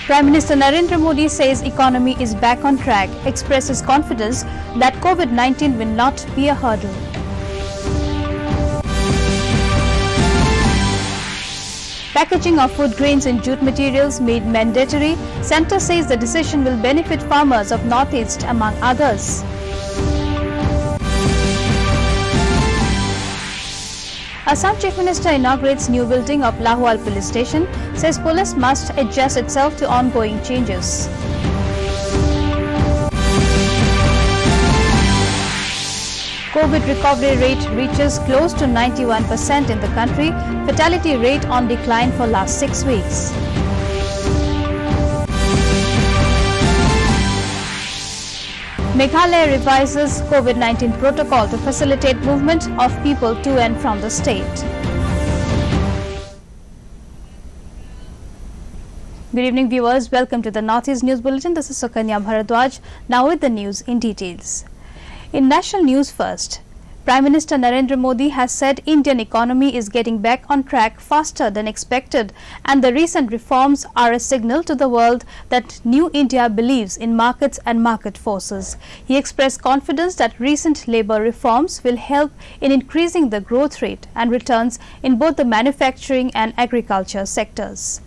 Prime Minister Narendra Modi says economy is back on track, expresses confidence that COVID-19 will not be a hurdle. Packaging of food grains in jute materials made mandatory. Centre says the decision will benefit farmers of Northeast among others. Assam Chief Minister inaugurates new building of Lahaul police station, says police must adjust itself to ongoing changes. COVID recovery rate reaches close to 91% in the country, fatality rate on decline for last 6 weeks. Meghalaya revises COVID-19 protocol to facilitate movement of people to and from the state. Good evening viewers, welcome to the Northeast News Bulletin. This is Sukanya Bharadwaj. Now with the news in details. In national news first, Prime Minister Narendra Modi has said Indian economy is getting back on track faster than expected, and the recent reforms are a signal to the world that New India believes in markets and market forces. He expressed confidence that recent labour reforms will help in increasing the growth rate and returns in both the manufacturing and agriculture sectors.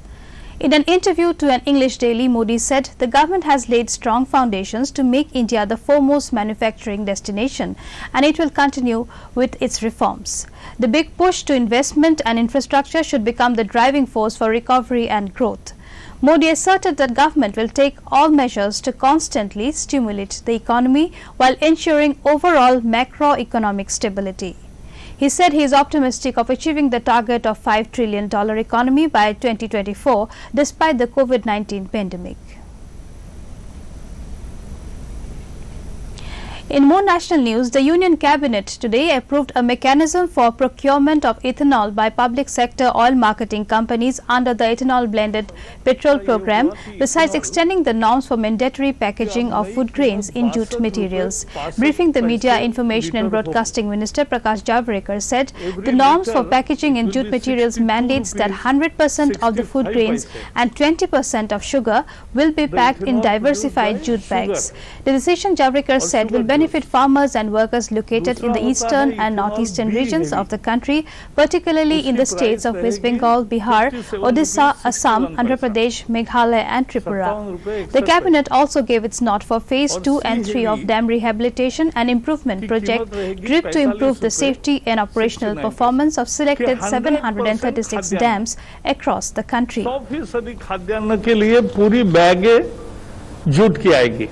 In an interview to an English daily, Modi said the government has laid strong foundations to make India the foremost manufacturing destination, and it will continue with its reforms. The big push to investment and infrastructure should become the driving force for recovery and growth. Modi asserted that government will take all measures to constantly stimulate the economy while ensuring overall macroeconomic stability. He said he is optimistic of achieving the target of $5 trillion economy by 2024 despite the COVID-19 pandemic. In more national news, the Union Cabinet today approved a mechanism for procurement of ethanol by public sector oil marketing companies under the ethanol blended petrol program, besides extending the norms for mandatory packaging of food grains in jute materials. Briefing the Media, Information and Broadcasting Minister Prakash Javadekar said the norms for packaging in jute materials mandates that 100% of the food grains and 20% of sugar will be packed in diversified jute bags. The decision, Javadekar said, will benefit farmers and workers located in the eastern and northeastern regions of the country, particularly in the states of West Bengal, Bihar, Odisha, Assam, Andhra Pradesh, Meghalaya and Tripura. The cabinet also gave its nod for phase 2 and 3 of dam rehabilitation and improvement project DRIP to improve the safety and operational performance of selected 736 dams across the country. 100% खाद्यान्न के लिए पूरी बैगें jute की आएगी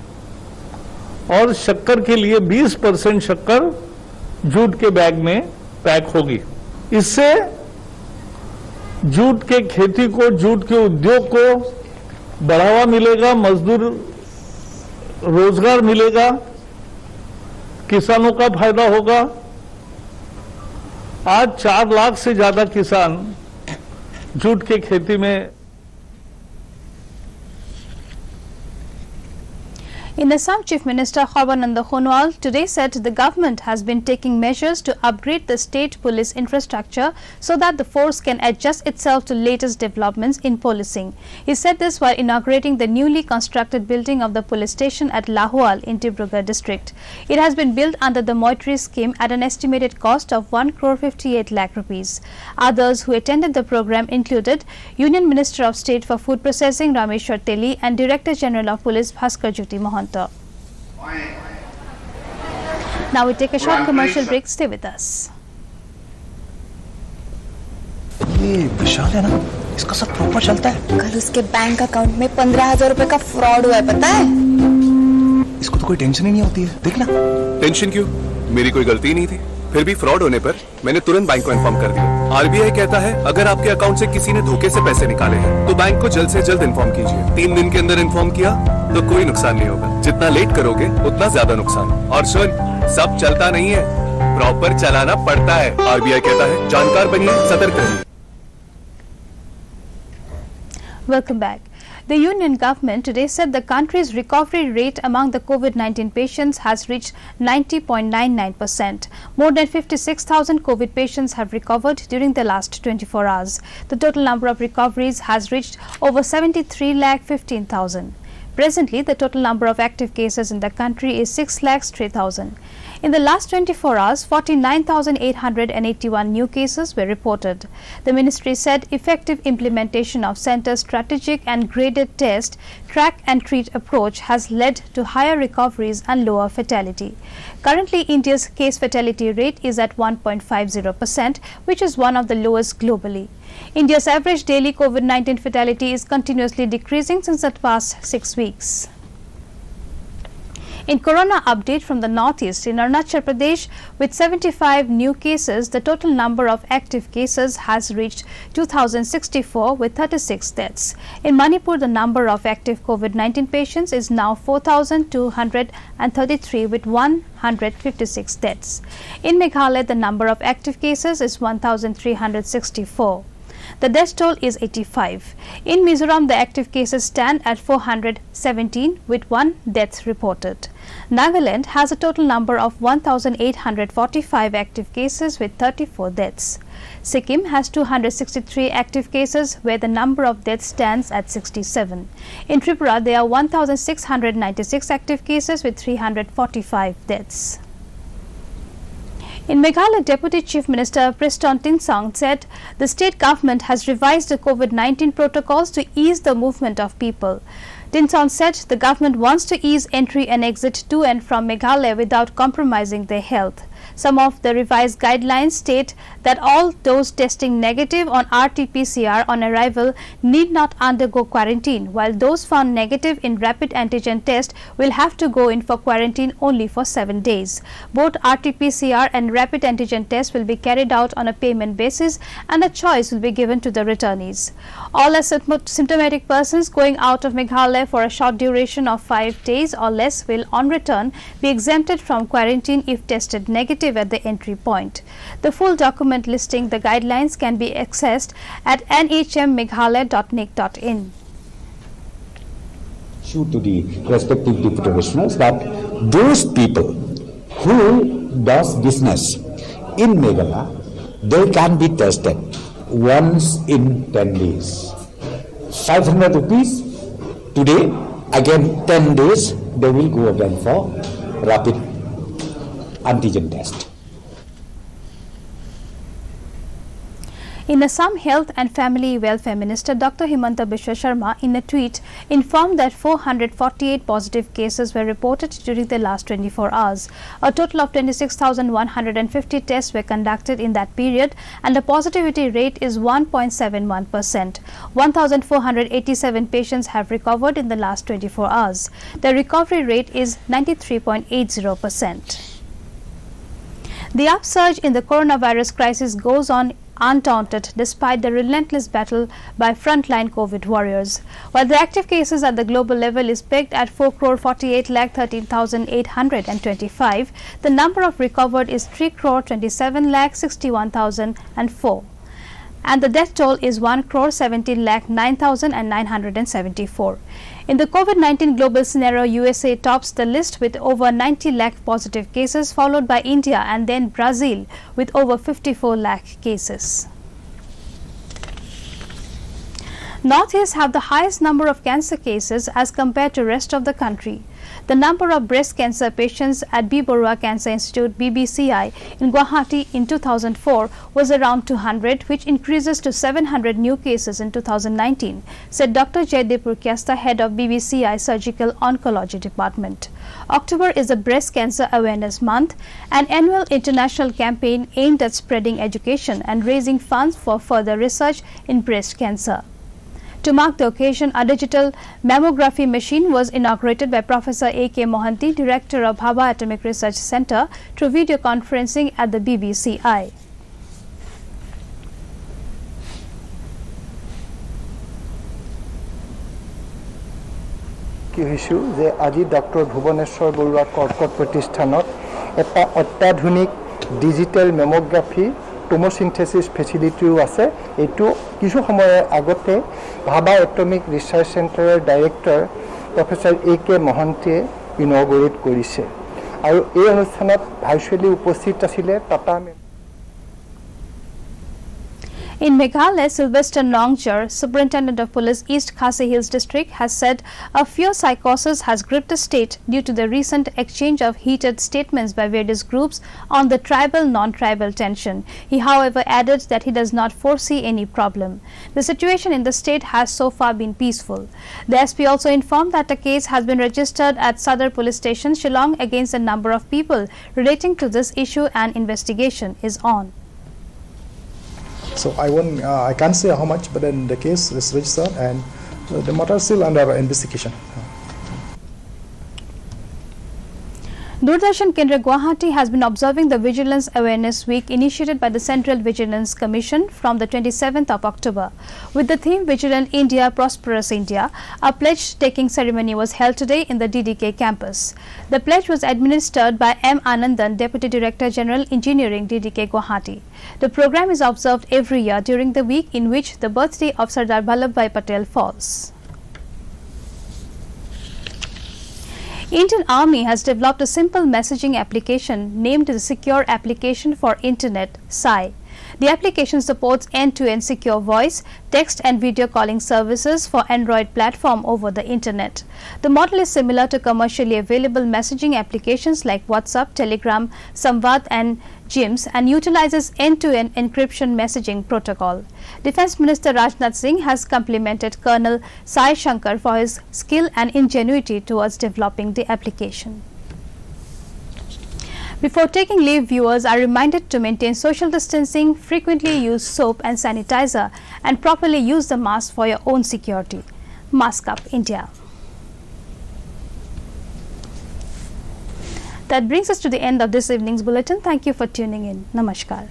और शक्कर के लिए 20% शक्कर जूट के बैग में पैक होगी। इससे जूट के खेती को, जूट के उद्योग को बढ़ावा मिलेगा, मजदूर रोजगार मिलेगा, किसानों का फायदा होगा। आज 4 लाख से ज्यादा किसान जूट के खेती में। In Assam, Chief Minister Sarbananda Sonowal today said the government has been taking measures to upgrade the state police infrastructure so that the force can adjust itself to latest developments in policing. He said this while inaugurating the newly constructed building of the police station at Lahaul in Dibrugarh district. It has been built under the Moitri scheme at an estimated cost of 1,58 lakh rupees. Others who attended the program included Union Minister of State for Food Processing Rameshwar Teli and Director General of Police Bhaskar Jyoti Mohan. Now we take a short commercial break. Stay with us. ये विशाल है ना, इसका सब proper चलता है। कल उसके bank account में 15,000 रुपए का फ्रॉड हुआ है, पता है? इसको तो कोई टेंशन ही नहीं होती है, देखना। टेंशन क्यों? मेरी कोई गलती नहीं थी। फिर भी फ्रॉड होने पर मैंने तुरंत बैंक को इन्फॉर्म कर दिया। आरबीआई कहता है अगर आपके अकाउंट से किसी ने धोखे से पैसे निकाले हैं तो बैंक को जल्द से जल्द इन्फॉर्म कीजिए। 3 दिन के अंदर इन्फॉर्म किया तो कोई नुकसान नहीं होगा। जितना लेट करोगे उतना ज्यादा नुकसान। और सुन, सब चलता नहीं है, प्रॉपर चलाना पड़ता है। आरबीआई कहता है जानकार बनिए, सतर्क रहिए। Welcome back. The union government today said the country's recovery rate among the COVID-19 patients has reached 90.99%. More than 56,000 COVID patients have recovered during the last 24 hours. The total number of recoveries has reached over 73,15,000. Presently, the total number of active cases in the country is 6,03,000. In the last 24 hours, 49,881 new cases were reported. The ministry said effective implementation of centre's strategic and graded test, track and treat approach has led to higher recoveries and lower fatality. Currently, India's case fatality rate is at 1.50%, which is one of the lowest globally. India's average daily COVID-19 fatality is continuously decreasing since the past 6 weeks. In corona update from the northeast, in Arunachal Pradesh, with 75 new cases, the total number of active cases has reached 2,064 with 36 deaths. In Manipur, the number of active COVID-19 patients is now 4,233 with 156 deaths. In Meghalaya, the number of active cases is 1,364. The death toll is 85. In Mizoram, the active cases stand at 417 with 1 death reported. Nagaland has a total number of 1,845 active cases with 34 deaths. Sikkim has 263 active cases where the number of deaths stands at 67. In Tripura, there are 1,696 active cases with 345 deaths. In Meghalaya, Deputy Chief Minister Preston Tinsong said the state government has revised the COVID-19 protocols to ease the movement of people. Tinsong said the government wants to ease entry and exit to and from Meghalaya without compromising their health. Some of the revised guidelines state that all those testing negative on RT-PCR on arrival need not undergo quarantine, while those found negative in rapid antigen test will have to go in for quarantine only for 7 days. Both RT-PCR and rapid antigen test will be carried out on a payment basis, and a choice will be given to the returnees. All asymptomatic persons going out of Meghalaya for a short duration of 5 days or less will on return be exempted from quarantine if tested negative at the entry point. The full document listing the guidelines can be accessed at nhmmeghalaya.nic.in. To the respective deputy commissioners that those people who does business in Meghalaya, they can be tested once in 10 days. 500 rupees today, again 10 days, they will go again for rapid antigen test. In Assam, Health and Family Welfare Minister Dr. Himanta Biswa Sharma in a tweet informed that 448 positive cases were reported during the last 24 hours. A total of 26,150 tests were conducted in that period and the positivity rate is 1.71%. 1,487 patients have recovered in the last 24 hours. The recovery rate is 93.80%. The upsurge in the coronavirus crisis goes on undaunted despite the relentless battle by frontline COVID warriors. While the active cases at the global level is pegged at 4,48,13,825, the number of recovered is 3,27,61,004. And the death toll is 1,17,09,974. In the COVID-19 global scenario, USA tops the list with over 90 lakh positive cases, followed by India and then Brazil with over 54 lakh cases. Northeast have the highest number of cancer cases as compared to rest of the country. The number of breast cancer patients at B. Borua Cancer Institute BBCI in Guwahati in 2004 was around 200, which increases to 700 new cases in 2019, said Dr. Jaydeep Purkyasta, head of BBCI Surgical Oncology Department. October is a Breast Cancer Awareness Month, an annual international campaign aimed at spreading education and raising funds for further research in breast cancer. To mark the occasion, a digital mammography machine was inaugurated by Professor A.K. Mohanty, Director of Bhabha Atomic Research Center, through video conferencing at the BBCI. কি হৈছিল যে আজি doctor Bhubaneswar Baruah কৰ্কট প্ৰতিষ্ঠানত এটা অত্যাধুনিক digital মেমোগ্ৰাফি tomosynthesis ফেচিলিটিও আছে এইটো কিছু সময়ৰ আগতে ভাবা এটমিক ৰিচাৰ্চ চেণ্টাৰৰ ডাইৰেক্টৰ প্ৰফেসৰ A.K. মহন্তিয়ে ইনঅগ্ৰেট কৰিছে আৰু এই অনুষ্ঠানত ভাৰ্চুৱেলি উপস্থিত আছিল tata In Meghalaya, Sylvester Nongchar, Superintendent of Police East Khasi Hills District, has said a fear psychosis has gripped the state due to the recent exchange of heated statements by various groups on the tribal-non-tribal tension. He, however, added that he does not foresee any problem. The situation in the state has so far been peaceful. The SP also informed that a case has been registered at Sadar Police Station, Shillong, against a number of people relating to this issue, and investigation is on. So I can't say how much, but then the case is registered and the matter is still under investigation. Doordarshan Kendra Guwahati has been observing the Vigilance Awareness Week initiated by the Central Vigilance Commission from the 27th of October. With the theme Vigilant India, Prosperous India, a pledge-taking ceremony was held today in the DDK campus. The pledge was administered by M. Anandan, Deputy Director General Engineering, DDK Guwahati. The program is observed every year during the week in which the birthday of Sardar Vallabhbhai Patel falls. Indian Army has developed a simple messaging application named the Secure Application for Internet (SAI). The application supports end-to-end secure voice, text and video calling services for Android platform over the internet. The model is similar to commercially available messaging applications like WhatsApp, Telegram, Samvad and GIMS, and utilizes end-to-end encryption messaging protocol. Defense Minister Rajnath Singh has complimented Colonel Sai Shankar for his skill and ingenuity towards developing the application. Before taking leave, viewers are reminded to maintain social distancing, frequently use soap and sanitizer, and properly use the mask for your own security. Mask Up India. That brings us to the end of this evening's bulletin. Thank you for tuning in. Namaskar.